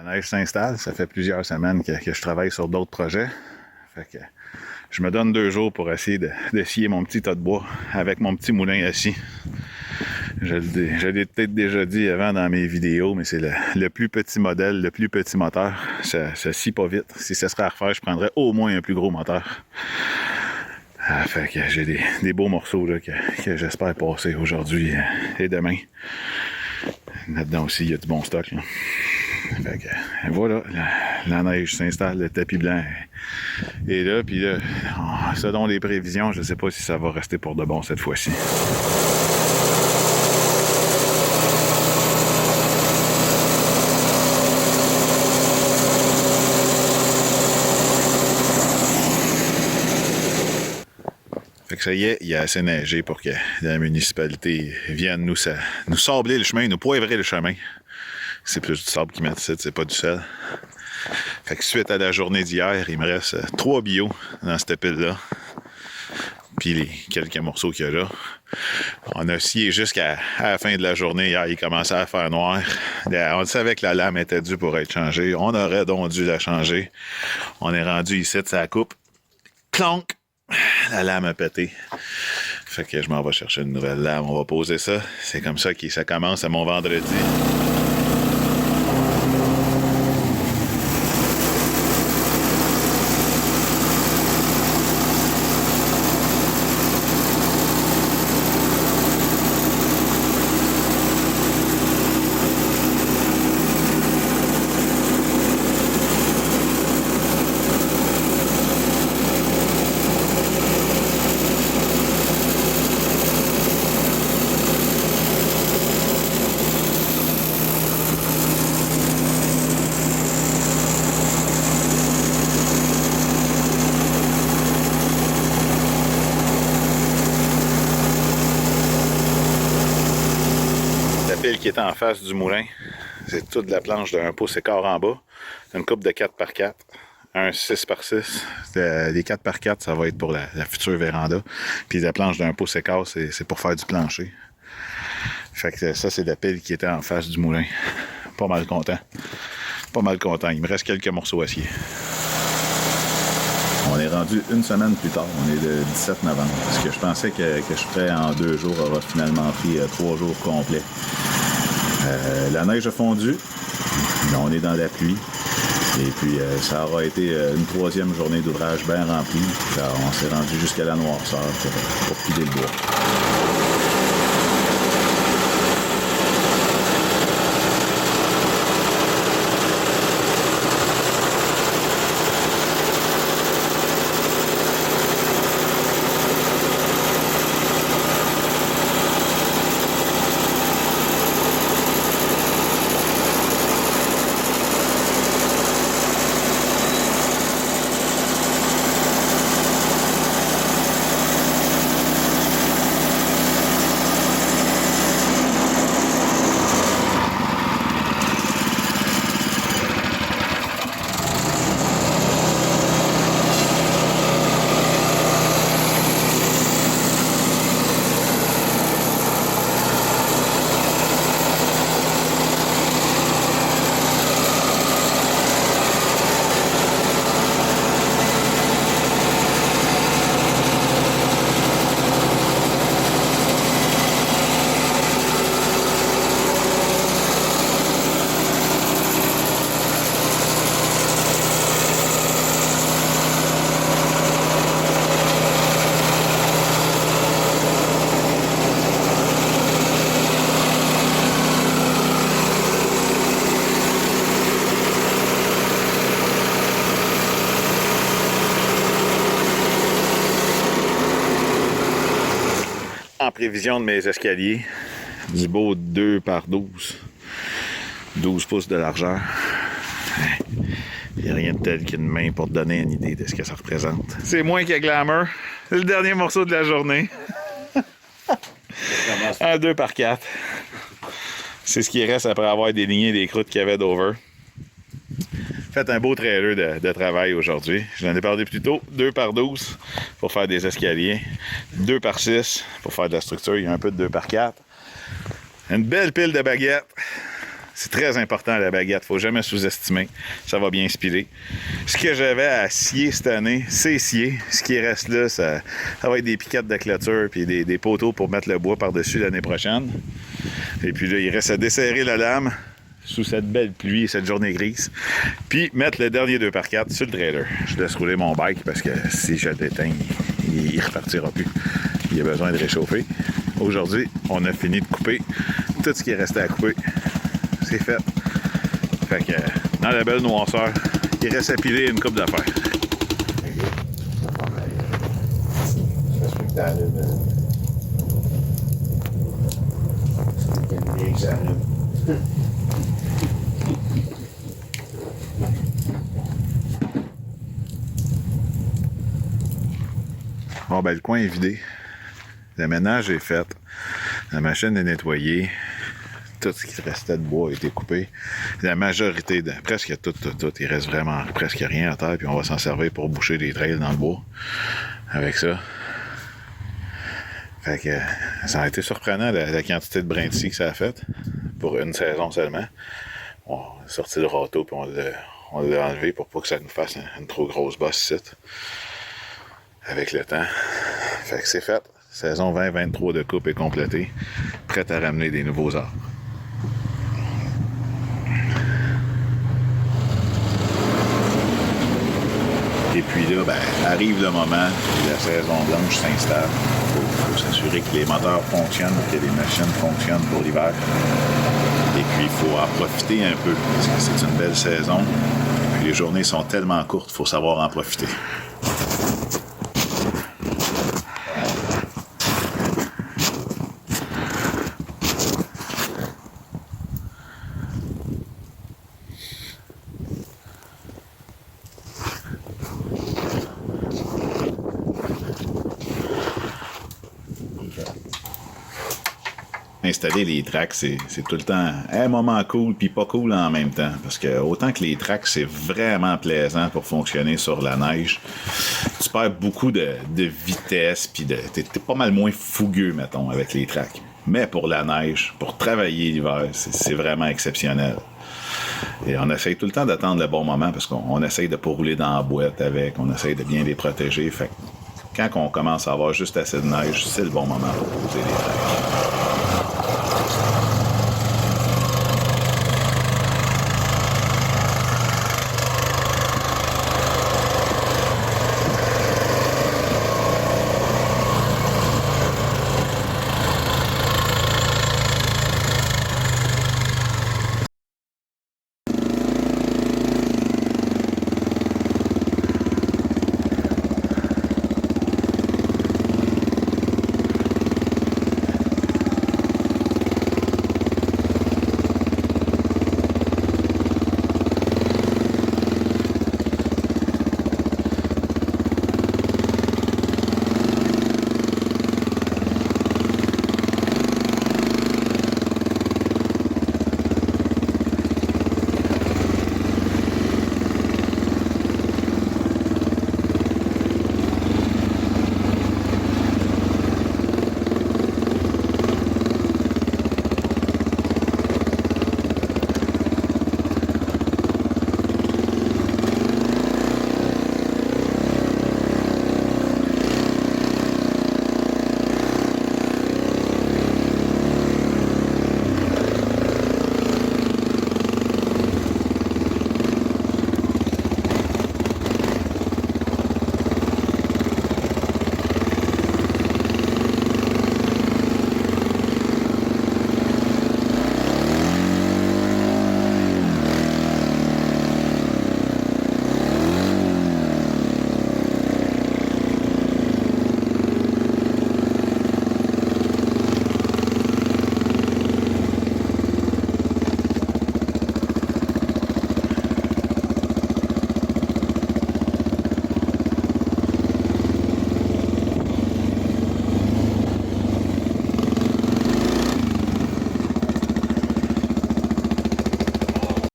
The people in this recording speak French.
La neige s'installe, ça fait plusieurs semaines que je travaille sur d'autres projets. Fait que je me donne 2 jours pour essayer de scier mon petit tas de bois avec mon petit moulin assis. Je l'ai peut-être déjà dit avant dans mes vidéos, mais c'est le plus petit modèle, le plus petit moteur. Ça scie pas vite. Si ça serait à refaire, je prendrais au moins un plus gros moteur. Fait que j'ai des beaux morceaux là, que j'espère passer aujourd'hui et demain. Là-dedans aussi, il y a du bon stock. Là. Fait que, voilà, la neige s'installe, le tapis blanc est là. Puis là, selon les prévisions, je ne sais pas si ça va rester pour de bon cette fois-ci. Fait que ça y est, il y a assez neigé pour que la municipalité vienne nous sabler le chemin, nous poivrer le chemin. C'est plus du sable qu'ils mettent ici, c'est pas du sel. Fait que suite à la journée d'hier, il me reste 3 bio dans cette pile-là. Puis les quelques morceaux qu'il y a là. On a scié jusqu'à la fin de la journée. Hier, il commençait à faire noir. On savait que la lame était due pour être changée. On aurait donc dû la changer. On est rendu ici, ça coupe. Clonk! La lame a pété. Fait que je m'en vais chercher une nouvelle lame. On va poser ça. C'est comme ça que ça commence à mon vendredi. Qui est en face du moulin, c'est toute la planche de 1 pouce et quart en bas, une coupe de 4x4, un 6x6. Les 4x4, ça va être pour la future véranda. Puis la planche de 1 pouce et quart, c'est pour faire du plancher. Fait que ça, c'est la pile qui était en face du moulin. Pas mal content. Pas mal content. Il me reste quelques morceaux acier. On est rendu une semaine plus tard. On est le 17 novembre. Ce que je pensais que je ferais en 2 jours aura finalement pris 3 jours complets. La neige a fondu. On est dans la pluie. Et puis, ça aura été une 3e journée d'ouvrage bien remplie. Alors, on s'est rendu jusqu'à la noirceur pour piler le bois. En prévision de mes escaliers, du beau 2x12, 12 pouces de largeur. Il n'y a rien de tel qu'une main pour te donner une idée de ce que ça représente. C'est moins que Glamour. C'est le dernier morceau de la journée. Un 2x4. C'est ce qui reste après avoir déligné les croûtes qu'il y avait d'over. Fait un beau trailer de travail aujourd'hui. Je l'en ai parlé plus tôt. 2x12 pour faire des escaliers. 2x6 pour faire de la structure. Il y a un peu de 2x4. Une belle pile de baguettes. C'est très important la baguette, faut jamais sous-estimer. Ça va bien se piler. Ce que j'avais à scier cette année, c'est scié. Ce qui reste là, ça va être des piquettes de clôture puis des poteaux pour mettre le bois par-dessus l'année prochaine. Et puis là, il reste à desserrer la lame sous cette belle pluie et cette journée grise. Puis mettre le dernier 2x4 sur le trailer. Je laisse rouler mon bike parce que si je l'éteins, il repartira plus. Il a besoin de réchauffer. Aujourd'hui, on a fini de couper tout ce qui est resté à couper. C'est fait. Fait que dans la belle noirceur, il reste à piler une coupe d'affaires. Bon, ben le coin est vidé. Le ménage est fait. La machine est nettoyée. Tout ce qui restait de bois a été coupé. La majorité, presque tout, il reste vraiment presque rien à terre, puis on va s'en servir pour boucher des trails dans le bois avec ça. Fait que ça a été surprenant la quantité de brins de scie que ça a fait pour une saison seulement. On a sorti le râteau puis on l'a enlevé pour pas que ça nous fasse une trop grosse bosse site avec le temps. Fait que c'est fait. Saison 20-23 de coupe est complétée. Prête à ramener des nouveaux arbres. Et puis là, arrive le moment où la saison blanche s'installe. Il faut s'assurer que les moteurs fonctionnent, que les machines fonctionnent pour l'hiver. Et puis, il faut en profiter un peu, parce que c'est une belle saison. Et puis, les journées sont tellement courtes, il faut savoir en profiter. Installer les tracks, c'est tout le temps un moment cool puis pas cool en même temps. Parce que autant que les tracks, c'est vraiment plaisant pour fonctionner sur la neige, tu perds beaucoup de vitesse puis t'es pas mal moins fougueux, mettons, avec les tracks. Mais pour la neige, pour travailler l'hiver, c'est vraiment exceptionnel. Et on essaye tout le temps d'attendre le bon moment parce qu'on essaye de pas rouler dans la boîte avec, on essaye de bien les protéger. Fait que quand on commence à avoir juste assez de neige, c'est le bon moment pour poser les tracks.